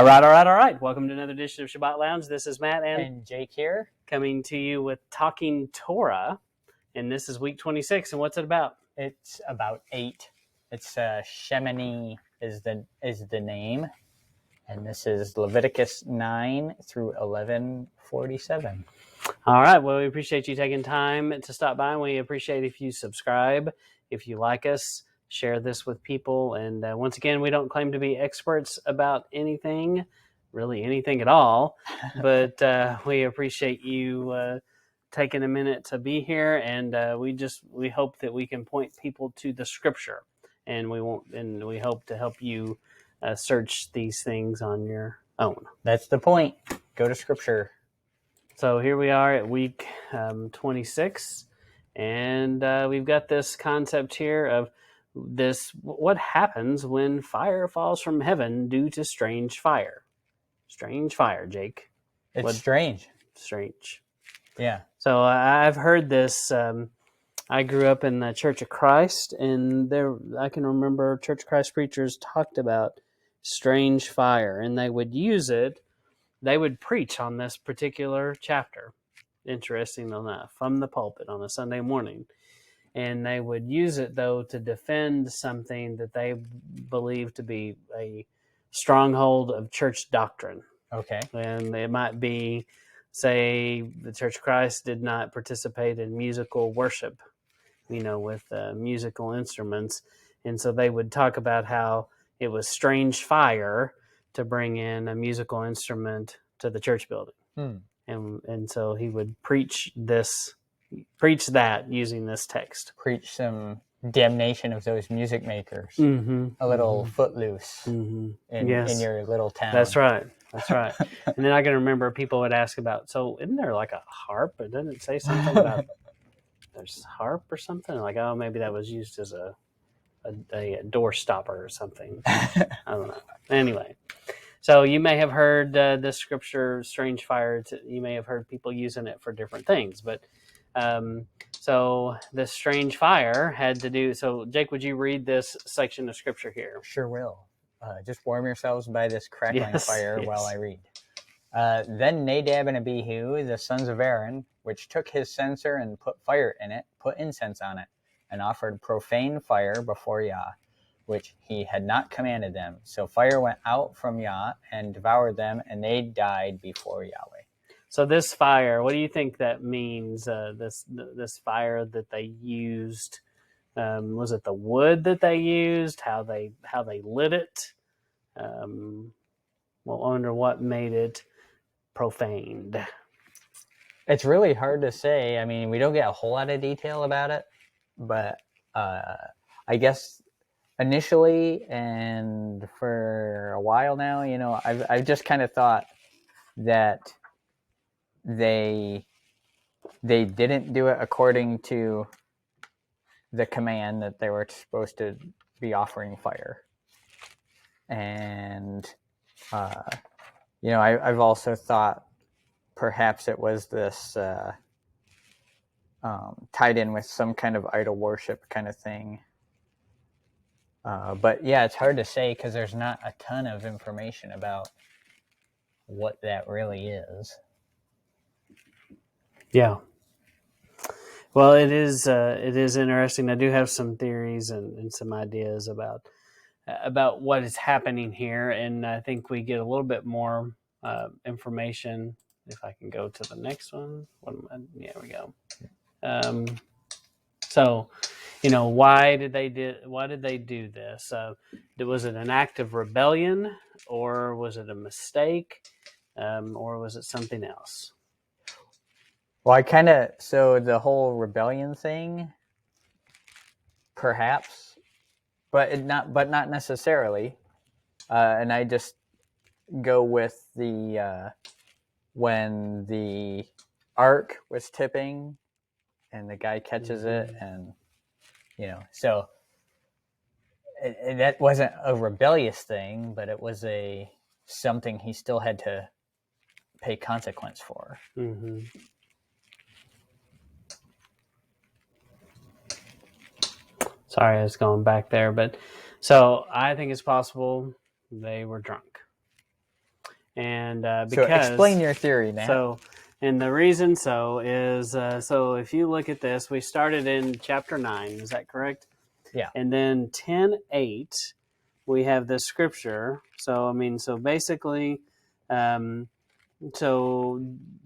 All right. Welcome to another edition of Shabbat Lounge. This is Matt and Jake here, coming to you with Talking Torah, and this is week 26. And what's it about? It's about 8. It's Shemini is the name, and this is Leviticus 9 through 11:47. All right. Well, we appreciate you taking time to stop by, and we appreciate if you subscribe, if you like us, share this with people. And once again, we don't claim to be experts about anything, really anything at all, but we appreciate you taking a minute to be here, and we hope that we can point people to the Scripture, and we hope to help you search these things on your own. That's the point. Go to Scripture. So here we are at week 26, and we've got this concept here of what happens when fire falls from heaven due to strange fire. Strange fire, Jake. It's strange. Strange. Yeah. So I've heard this. I grew up in the Church of Christ, and I can remember Church of Christ preachers talked about strange fire, and they would use it. They would preach on this particular chapter, interesting enough, from the pulpit on a Sunday morning. And they would use it, though, to defend something that they believed to be a stronghold of church doctrine. Okay. And it might be, say, the Church of Christ did not participate in musical worship, with musical instruments. And so they would talk about how it was strange fire to bring in a musical instrument to the church building. And so he would preach that using this text. Preach some damnation of those music makers. A little footloose in your little town. That's right. And then I can remember people would ask about, so isn't there like a harp? Or didn't it say something about there's harp or something? Like, oh, maybe that was used as a door stopper or something. I don't know. Anyway, so you may have heard this scripture, strange fire. You may have heard people using it for different things. But so this strange fire had to do. So, Jake, would you read this section of scripture here? Sure will. Just warm yourselves by this crackling fire while I read. Then Nadab and Abihu, the sons of Aaron, which took his censer and put fire in it, put incense on it, and offered profane fire before Yah, which he had not commanded them. So fire went out from Yah and devoured them, and they died before Yahweh. So this fire, what do you think that means? This fire that they used, was it the wood that they used? How they lit it? I wonder what made it profaned. It's really hard to say. I mean, we don't get a whole lot of detail about it, but I guess initially and for a while now, I've just kind of thought that they didn't do it according to the command that they were supposed to be offering fire. And I've also thought perhaps it was this tied in with some kind of idol worship kind of thing. But yeah, it's hard to say because there's not a ton of information about what that really is. Yeah. Well, it is interesting. I do have some theories and some ideas about what is happening here, and I think we get a little bit more information. If I can go to the next one. There we go. So, why did they do this? Was it an act of rebellion, or was it a mistake, or was it something else? Well, so the whole rebellion thing, perhaps, but not necessarily. And I just go with the when the ark was tipping, and the guy catches it, and so that wasn't a rebellious thing, but it was something he still had to pay consequence for. Mm-hmm. Sorry, I was going back there, but so I think it's possible they were drunk. And So because explain your theory now. So, and the reason is so if you look at this, we started in chapter 9. Is that correct? Yeah. And then 10:8, we have the scripture. So I mean, so basically, so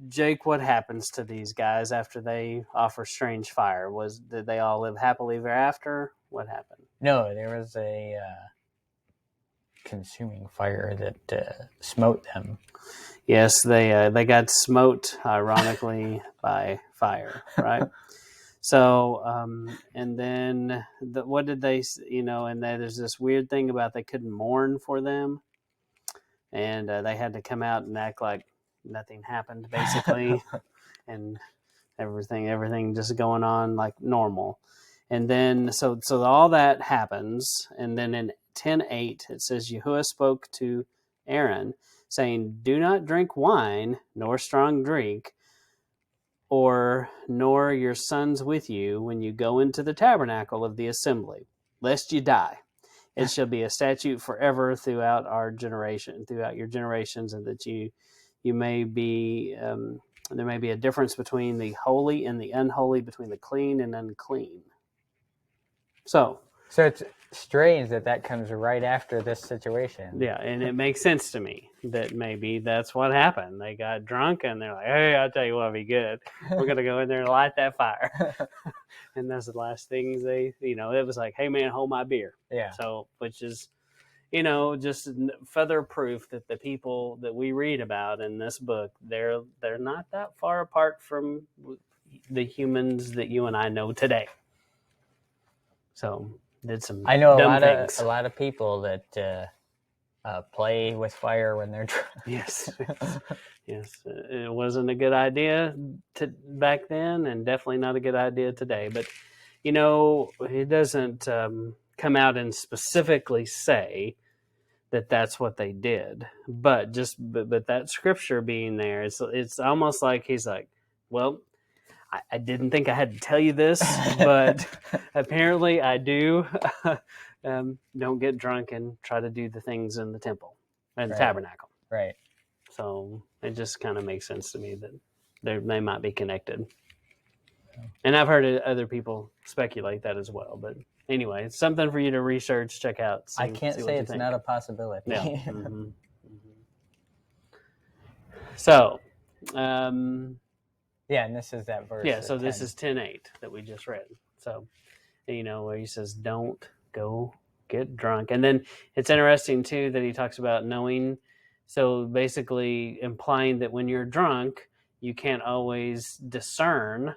Jake, what happens to these guys after they offer strange fire? Did they all live happily ever after? What happened? No, there was a consuming fire that smote them. Yes, they got smote, ironically, by fire, right? So, and then what did they, and there's this weird thing about they couldn't mourn for them, and they had to come out and act like nothing happened, basically, and everything just going on like normal. And then, so all that happens, and then in 10:8 it says Yahuwah spoke to Aaron, saying, "Do not drink wine nor strong drink, nor your sons with you when you go into the tabernacle of the assembly, lest you die. It shall be a statute forever throughout your generations, and that you may be there may be a difference between the holy and the unholy, between the clean and unclean." So it's strange that comes right after this situation. Yeah, and it makes sense to me that maybe that's what happened. They got drunk and they're like, "Hey, I'll tell you what'll be good. We're gonna go in there and light that fire." And that's the last things it was like, "Hey man, hold my beer." Yeah. So, which is, just further proof that the people that we read about in this book, they're not that far apart from the humans that you and I know today. So, did some I know dumb things. a lot of people that play with fire when they're drunk. Yes. It wasn't a good idea back then, and definitely not a good idea today. But it doesn't come out and specifically say that that's what they did. But but that scripture being there, it's almost like he's like, "Well, I didn't think I had to tell you this, but apparently I do. Don't get drunk and try to do the things in the temple and the tabernacle." Right. So it just kind of makes sense to me that they might be connected. And I've heard other people speculate that as well. But anyway, it's something for you to research, check out. I can't say it's not a possibility. Yeah. Mm-hmm. So, yeah, and this is that verse. Yeah, so this is 10:8 that we just read. So, where he says, "Don't go get drunk." And then it's interesting too that he talks about knowing. So basically implying that when you're drunk, you can't always discern,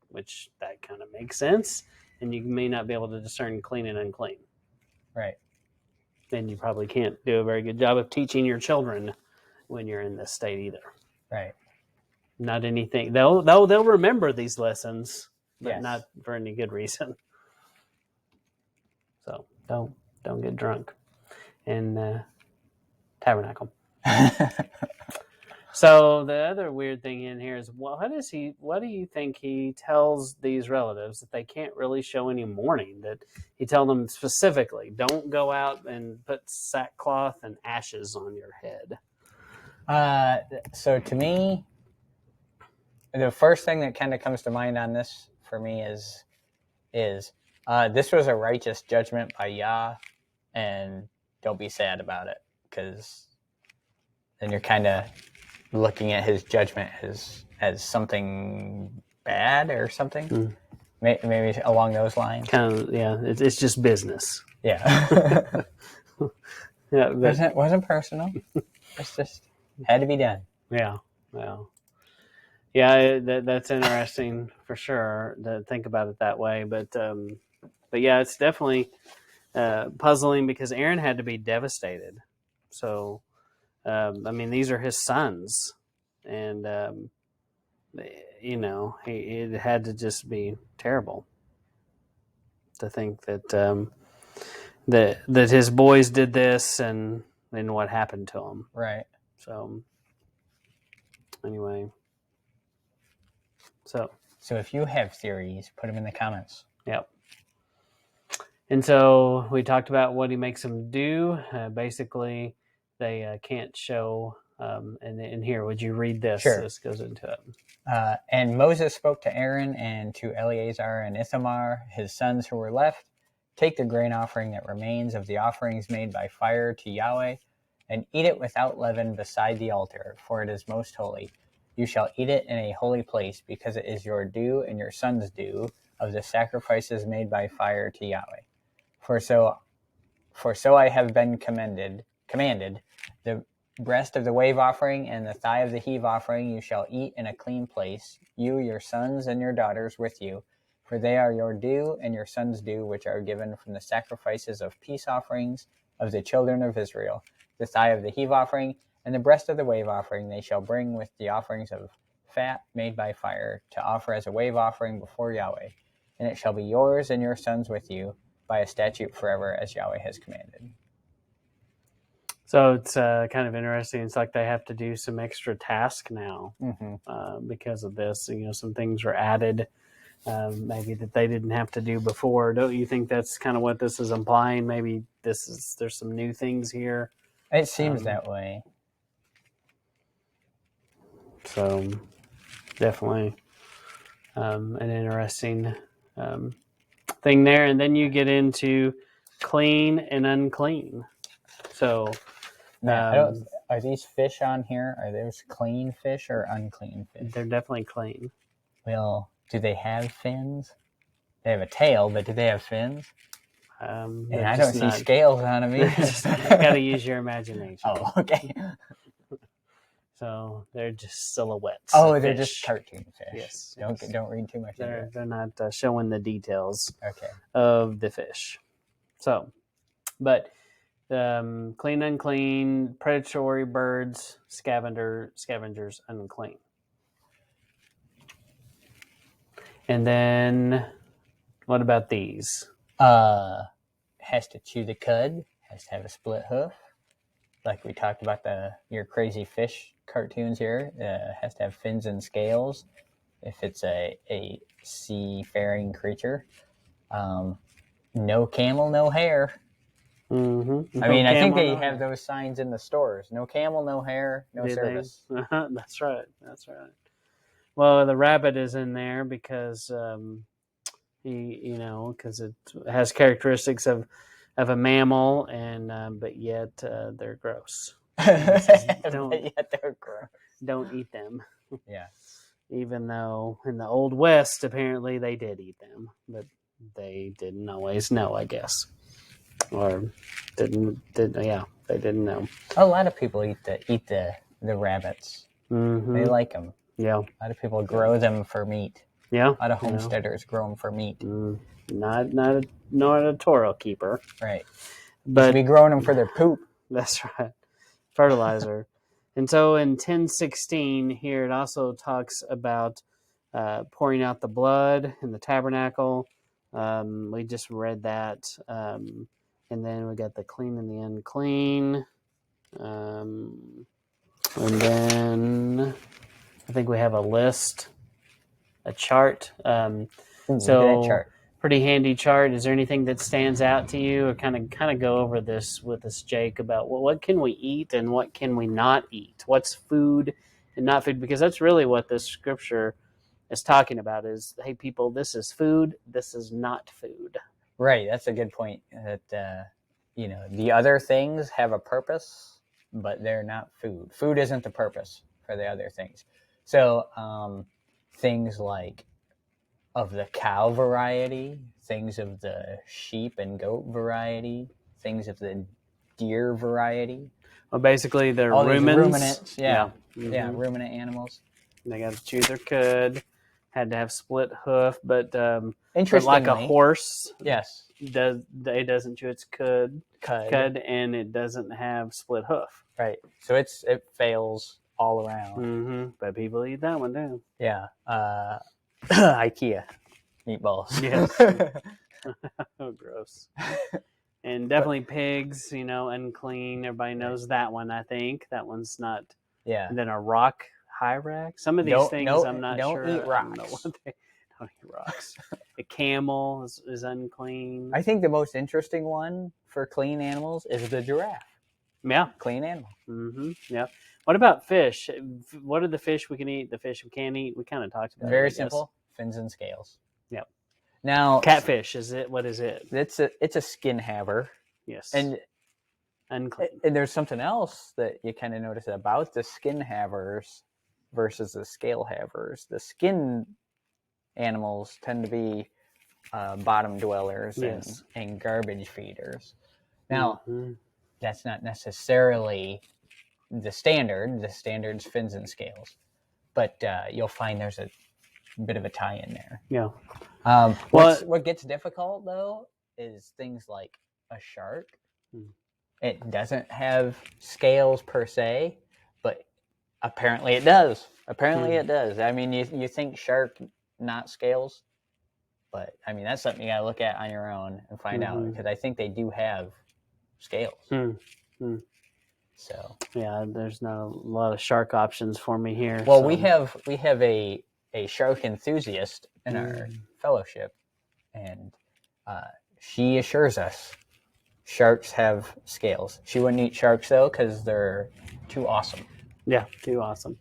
which that kind of makes sense, and you may not be able to discern clean and unclean. Right. And you probably can't do a very good job of teaching your children when you're in this state either. Right. Not anything. They'll remember these lessons, but Yes. not for any good reason. So don't get drunk in tabernacle. So the other weird thing in here is, what do you think he tells these relatives that they can't really show any mourning? That he tells them specifically, don't go out and put sackcloth and ashes on your head. So to me, the first thing that kind of comes to mind on this for me is this was a righteous judgment by Yah, and don't be sad about it, because then you're kind of looking at his judgment as something bad or something. Maybe along those lines. Kind of, yeah. It's just business. Yeah. Yeah, wasn't personal. It's just had to be done. Yeah. Well. Yeah, that's interesting for sure to think about it that way. But yeah, it's definitely puzzling because Aaron had to be devastated. So, these are his sons, and it had to just be terrible to think that that his boys did this and what happened to them. Right. So, anyway. So if you have theories, put them in the comments. Yep. And so we talked about what he makes them do. Basically, they can't show And in here, would you read this? Sure. This goes into it. And Moses spoke to Aaron and to Eleazar and Ithamar, his sons who were left. Take the grain offering that remains of the offerings made by fire to Yahweh, and eat it without leaven beside the altar, for it is most holy. You shall eat it in a holy place, because it is your due and your son's due of the sacrifices made by fire to Yahweh. For so I have been commanded, the breast of the wave offering and the thigh of the heave offering you shall eat in a clean place, you, your sons, and your daughters with you, for they are your due and your sons' due, which are given from the sacrifices of peace offerings of the children of Israel. The thigh of the heave offering and the breast of the wave offering they shall bring with the offerings of fat made by fire to offer as a wave offering before Yahweh. And it shall be yours and your sons with you by a statute forever, as Yahweh has commanded. So it's kind of interesting. It's like they have to do some extra task now because of this. Some things were added maybe that they didn't have to do before. Don't you think that's kind of what this is implying? Maybe there's some new things here. It seems that way. So definitely an interesting thing there. And then you get into clean and unclean. So are these fish on here? Are those clean fish or unclean fish? They're definitely clean. Well, do they have fins? They have a tail, but do they have fins? And I don't see scales on them either. You got to use your imagination. Oh, okay. So they're just silhouettes. Oh, they're just cartoon fish. Yes. Don't read too much into it. They're not showing the details okay. of the fish. So, but clean, unclean, predatory birds, scavengers, unclean. And then, what about these? Has to chew the cud, has to have a split hoof. Like we talked about your crazy fish cartoons here, has to have fins and scales if it's a seafaring creature. No camel, no hair. Mm-hmm. I mean, I think they have those signs in the stores. No camel, no hair, no service. That's right. Well, the rabbit is in there because because it has characteristics of a mammal, and but yet they're gross. Don't eat them. Yeah. Even though in the Old West, apparently they did eat them, but they didn't always know, I guess, or didn't. Yeah, they didn't know. A lot of people eat the rabbits. Mm-hmm. They like them. Yeah. A lot of people grow them for meat. Yeah. A lot of homesteaders grow them for meat. Not a Torah keeper. Right. But be growing them for their poop. That's right. Fertilizer. And so in 10:16 here, it also talks about pouring out the blood in the tabernacle. We just read that. And then we got the clean and the unclean. And then I think we have a list, a chart. Chart. Pretty handy chart. Is there anything that stands out to you, or kind of go over this with us, Jake, about what can we eat and what can we not eat? What's food and not food? Because that's really what this scripture is talking about. Is, hey, people, this is food. This is not food. Right. That's a good point. That the other things have a purpose, but they're not food. Food isn't the purpose for the other things. So things like of the cow variety, things of the sheep and goat variety, things of the deer variety. Well, basically, they're ruminants. Yeah. Mm-hmm. Yeah, ruminant animals. They got to chew their cud, had to have split hoof, but interestingly, like a horse, yes, it doesn't chew its cud, and it doesn't have split hoof. Right. So it fails all around. Mm-hmm. But people eat that one too. Yeah. IKEA meatballs. Yes. Oh, gross. And definitely pigs, unclean. Everybody knows that one, I think. That one's not. Yeah. And then a rock hyrax. Some of these things I'm not sure. Don't eat rocks. Don't eat rocks. A camel is unclean. I think the most interesting one for clean animals is the giraffe. Yeah. Clean animal. Mm-hmm. Yeah. What about fish? What are the fish we can eat? The fish we can't eat? We kind of talked about it. Very simple. Fins and scales. Yep. Now, catfish is it? What is it? It's a skin haver. Yes. And unclean. And there's something else that you kind of notice about the skin havers versus the scale havers. The skin animals tend to be bottom dwellers and garbage feeders. Now, that's not necessarily the standard. The standard's fins and scales. But you'll find there's a bit of a tie in there. Yeah. What gets difficult, though, is things like a shark. It doesn't have scales per se, but apparently it does. It does. I mean, you think shark, not scales, but I mean, that's something you got to look at on your own and find out, because I think they do have scales. So yeah, there's not a lot of shark options for me here. Well, we have a shark enthusiast in our fellowship, and she assures us sharks have scales. She wouldn't eat sharks, though, because they're too awesome. Yeah, too awesome.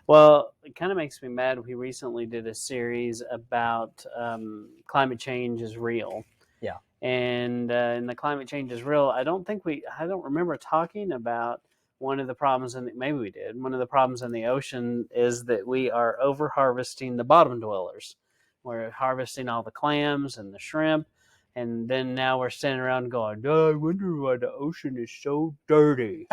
Well, it kind of makes me mad. We recently did a series about climate change is real. Yeah. And in the climate change is real, I don't remember talking about one of the problems, maybe we did. One of the problems in the ocean is that we are over harvesting the bottom dwellers. We're harvesting all the clams and the shrimp. And then now we're standing around going, I wonder why the ocean is so dirty.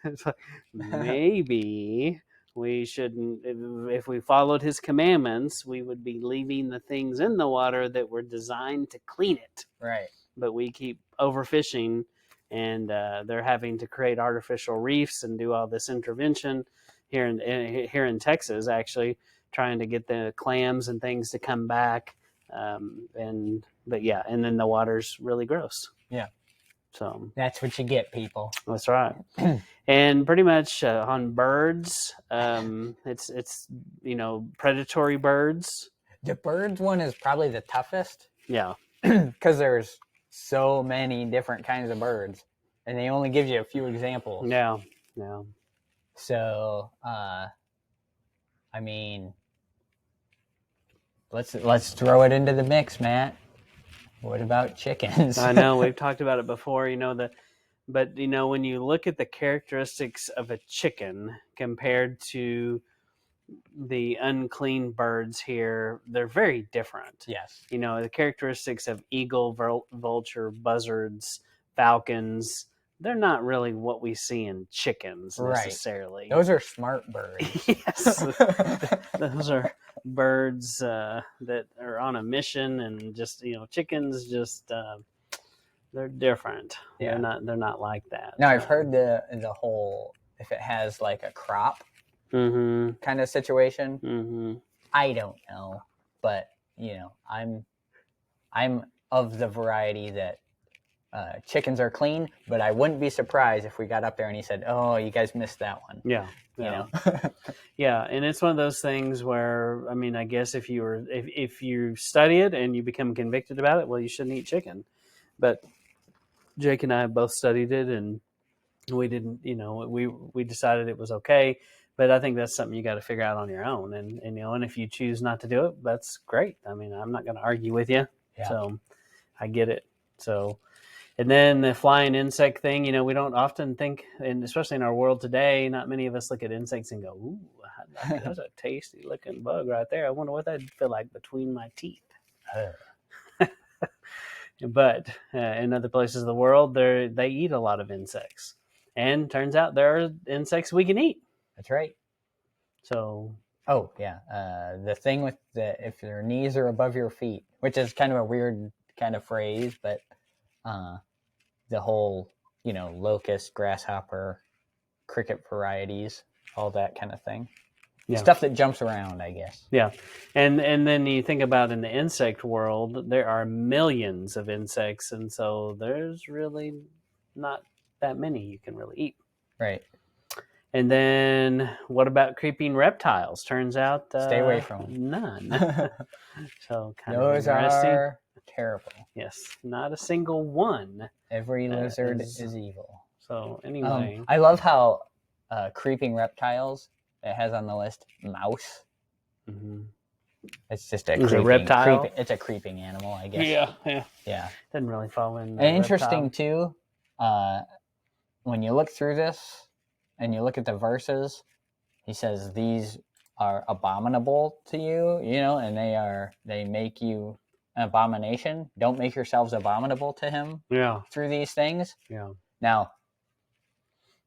It's like, maybe we shouldn't, if we followed his commandments, we would be leaving the things in the water that were designed to clean it. Right. But we keep overfishing, and they're having to create artificial reefs and do all this intervention here in Texas, actually, trying to get the clams and things to come back. And then the water's really gross. Yeah. So that's what you get, people. That's right. And pretty much on birds, it's predatory birds. The birds one is probably the toughest. Yeah. Because there's so many different kinds of birds, and they only give you a few examples. Yeah. So, I mean, let's throw it into the mix, Matt. What about chickens? I know we've talked about it before. But when you look at the characteristics of a chicken compared to the unclean birds here, they're very different. Yes. The characteristics of eagle, vulture, buzzards, falcons, they're not really what we see in chickens necessarily. Those are smart birds. Yes. Those are birds that are on a mission, and just, chickens just... they're different. Yeah. They're not like that. Now, I've heard the whole, if it has like a crop kind of situation. I don't know, but I'm of the variety that chickens are clean, but I wouldn't be surprised if we got up there and he said, "Oh, you guys missed that one." Yeah. Yeah, and it's one of those things where, I mean, I guess if you study it and you become convicted about it, well, you shouldn't eat chicken. But Jake and I have both studied it, and we didn't, we decided it was okay. But I think that's something you got to figure out on your own. And if you choose not to do it, that's great. I mean, I'm not going to argue with you. Yeah. So I get it. So, and then the flying insect thing, we don't often think, and especially in our world today, not many of us look at insects and go, ooh, that's a tasty looking bug right there. I wonder what that'd feel like between my teeth. But in other places of the world, they eat a lot of insects. And turns out there are insects we can eat. That's right. So. Oh, yeah. The thing with if your knees are above your feet, which is kind of a weird kind of phrase, but the whole, locust, grasshopper, cricket varieties, all that kind of thing. Yeah. Stuff that jumps around, I guess. Yeah. And then you think about in the insect world, there are millions of insects. And so there's really not that many you can really eat. Right. And then what about creeping reptiles? Turns out... stay away from them. None. So kind Those of interesting. Are terrible. Yes. Not a single one. Every lizard is evil. So anyway. I love how creeping reptiles. It has on the list mouse. Mm-hmm. It's just a Is it creeping a reptile? it's a creeping animal, I guess. Yeah. Doesn't really fall in. And interesting too, when you look through this and you look at the verses, he says these are abominable to you, and they make you an abomination. Don't make yourselves abominable to him. Yeah. Through these things. Yeah. Now,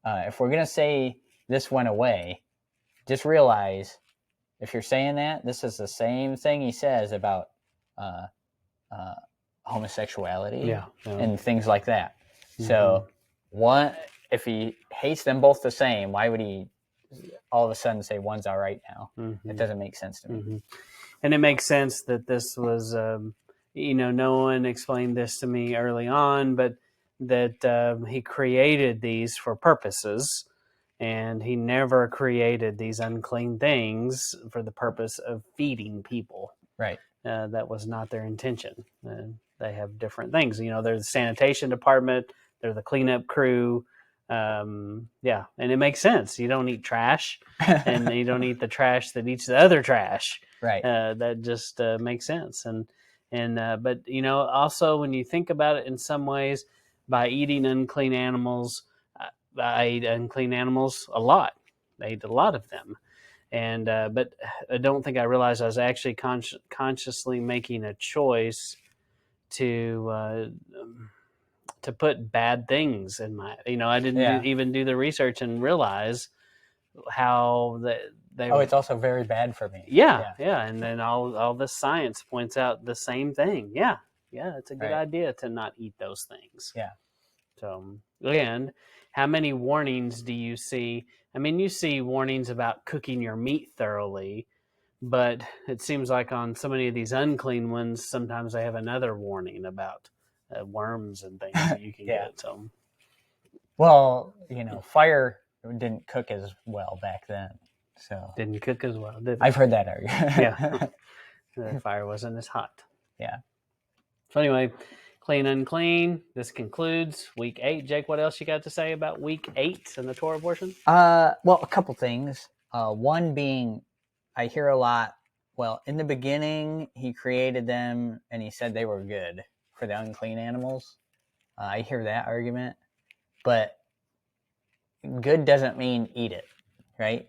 if we're gonna say this went away, just realize if you're saying that, this is the same thing he says about homosexuality and things like that. Mm-hmm. So, if he hates them both the same, why would he all of a sudden say one's all right now? Mm-hmm. It doesn't make sense to me. Mm-hmm. And it makes sense that this was, no one explained this to me early on, but that he created these for purposes. And he never created these unclean things for the purpose of feeding people. Right. That was not their intention. They have different things. They're the sanitation department. They're the cleanup crew. And it makes sense. You don't eat trash, and you don't eat the trash that eats the other trash. Right. That just makes sense. But also when you think about it in some ways, by eating unclean animals, I ate unclean animals a lot. I ate a lot of them. But I don't think I realized I was actually consciously making a choice to put bad things in my. I didn't even do the research and realize how they. Oh, it's also very bad for me. Yeah. And then all the science points out the same thing. Yeah, it's a good idea to not eat those things. Yeah. So, and how many warnings do you see? I mean, you see warnings about cooking your meat thoroughly, but it seems like on so many of these unclean ones, sometimes they have another warning about worms and things that you can get. So, well, fire didn't cook as well back then. So didn't cook as well, did it? I've heard that argument. The fire wasn't as hot. Yeah. So anyway, clean, unclean. This concludes week 8. Jake, what else you got to say about week 8 in the Torah portion? Well, a couple things. One being, I hear a lot, well, in the beginning, he created them and he said they were good for the unclean animals. I hear that argument, but good doesn't mean eat it, right?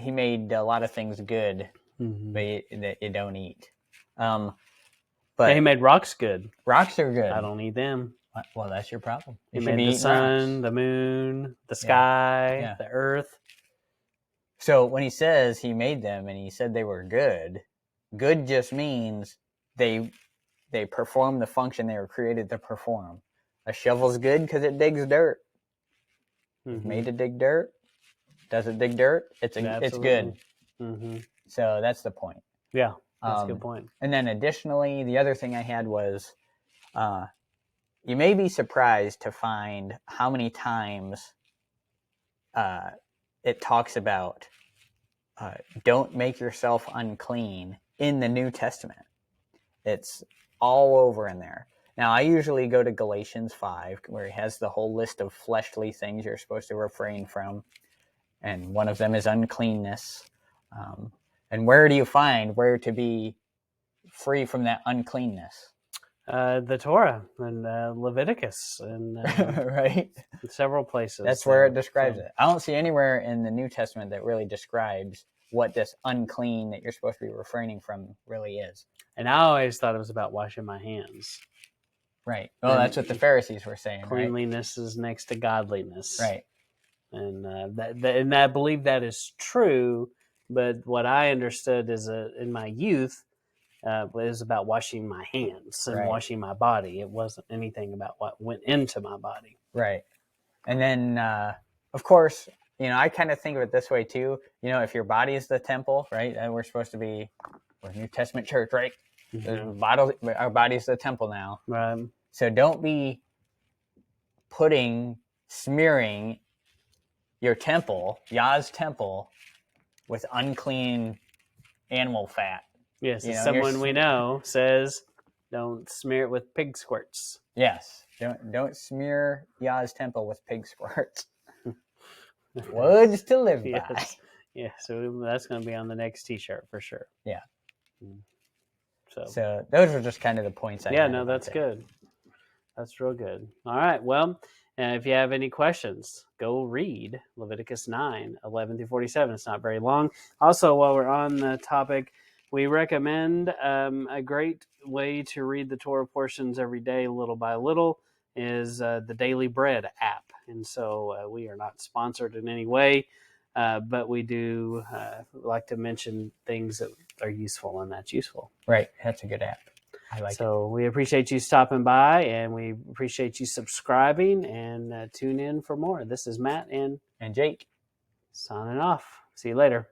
He made a lot of things good, but that you don't eat. But he made rocks good. Rocks are good. I don't eat them. Well, that's your problem. He made the sun, the moon, the sky, the earth. So when he says he made them and he said they were good, good just means they perform the function they were created to perform. A shovel's good because it digs dirt. It's made to dig dirt. Does it dig dirt? It's good. Mm-hmm. So that's the point. Yeah, that's a good point. And then additionally, the other thing I had was, you may be surprised to find how many times it talks about don't make yourself unclean in the New Testament. It's all over in there. Now, I usually go to Galatians 5, where he has the whole list of fleshly things you're supposed to refrain from. And one of them is uncleanness. And where do you find where to be free from that uncleanness? The Torah and Leviticus and right, several places. That's where it describes it. I don't see anywhere in the New Testament that really describes what this unclean that you're supposed to be refraining from really is. And I always thought it was about washing my hands. Right. Well, that's what the Pharisees were saying. Cleanliness is next to godliness. Right. And and I believe that is true. But what I understood is in my youth was about washing my hands and washing my body. It wasn't anything about what went into my body. Right. And then, of course, I kind of think of it this way too. If your body is the temple, right? And we're supposed to be, we're a New Testament church, right? Mm-hmm. Our body's the temple now. Right. So don't be smearing your temple, Yah's temple, with unclean animal fat. Yes, someone we know says, don't smear it with pig squirts. Yes, don't smear Yah's temple with pig squirts. Words to live by. Yes. Yeah, so that's going to be on the next T-shirt for sure. Yeah. So those were just kind of the points I yeah, had. no, that's good. That's real good. All right. Well, if you have any questions, go read Leviticus 9, 11 through 47. It's not very long. Also, while we're on the topic, we recommend a great way to read the Torah portions every day, little by little, is the Daily Bread app. And so we are not sponsored in any way, but we do like to mention things that are useful, and that's useful. Right. That's a good app. I like it. So we appreciate you stopping by, and we appreciate you subscribing, and tune in for more. This is Matt and Jake. signing off. See you later.